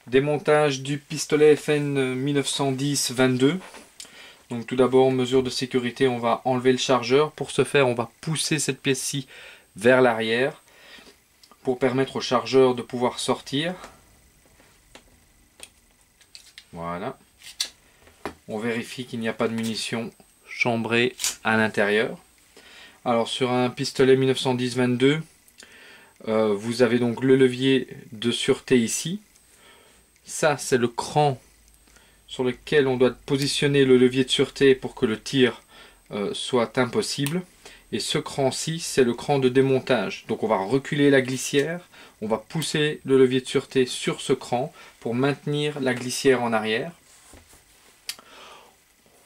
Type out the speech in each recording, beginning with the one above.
Démontage du pistolet FN 1910-22. Donc tout d'abord, mesure de sécurité, on va enlever le chargeur. Pour ce faire, on va pousser cette pièce-ci vers l'arrière pour permettre au chargeur de pouvoir sortir. Voilà. On vérifie qu'il n'y a pas de munitions chambrées à l'intérieur. Alors sur un pistolet 1910-22, vous avez donc le levier de sûreté ici. Ça, c'est le cran sur lequel on doit positionner le levier de sûreté pour que le tir soit impossible. Et ce cran-ci, c'est le cran de démontage. Donc on va reculer la glissière, on va pousser le levier de sûreté sur ce cran pour maintenir la glissière en arrière.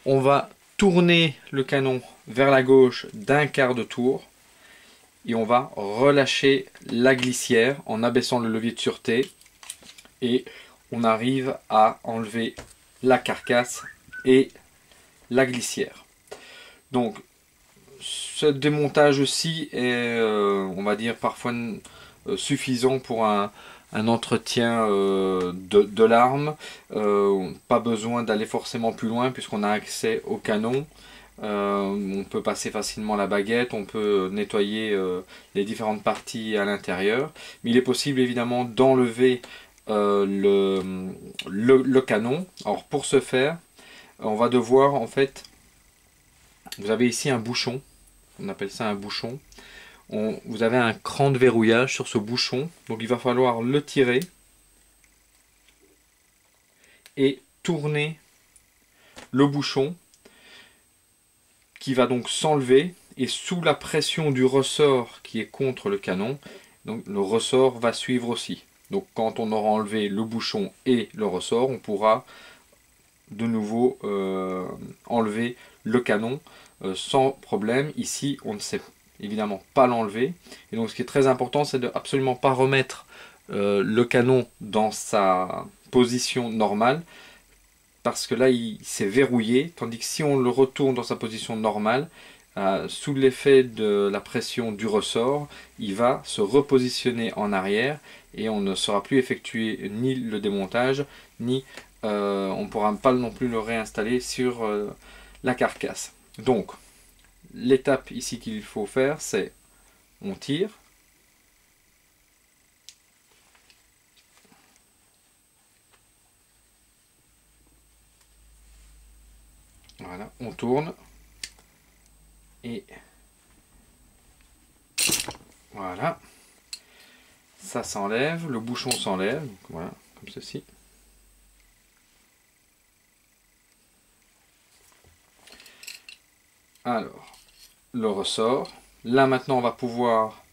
On va tourner le canon vers la gauche d'un quart de tour et on va relâcher la glissière en abaissant le levier de sûreté et on arrive à enlever la carcasse et la glissière. Donc ce démontage-ci est, on va dire, parfois suffisant pour un entretien de l'arme. Pas besoin d'aller forcément plus loin puisqu'on a accès au canon. On peut passer facilement la baguette, on peut nettoyer les différentes parties à l'intérieur. Mais il est possible évidemment d'enlever le canon. Alors pour ce faire, on va devoir en fait, vous avez ici un bouchon, on appelle ça un bouchon. Vous avez un cran de verrouillage sur ce bouchon, donc il va falloir le tirer et tourner le bouchon qui va donc s'enlever et sous la pression du ressort qui est contre le canon, donc le ressort va suivre aussi. Donc quand on aura enlevé le bouchon et le ressort, on pourra de nouveau enlever le canon sans problème. Ici on ne sait évidemment pas l'enlever, et donc ce qui est très important, c'est de absolument pas remettre le canon dans sa position normale, parce que là il s'est verrouillé, tandis que si on le retourne dans sa position normale, sous l'effet de la pression du ressort, il va se repositionner en arrière et on ne saura plus effectuer ni le démontage, ni on ne pourra pas non plus le réinstaller sur la carcasse. Donc l'étape ici qu'il faut faire, c'est on tire, voilà, on tourne et voilà, ça s'enlève, le bouchon s'enlève, voilà, comme ceci. Alors, le ressort. Là maintenant on va pouvoir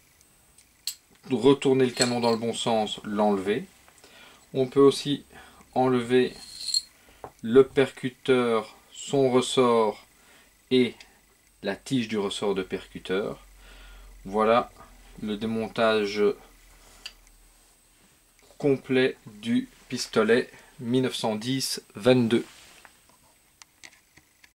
retourner le canon dans le bon sens, l'enlever. On peut aussi enlever le percuteur, son ressort et la tige du ressort de percuteur. Voilà le démontage complet du pistolet 1910-22.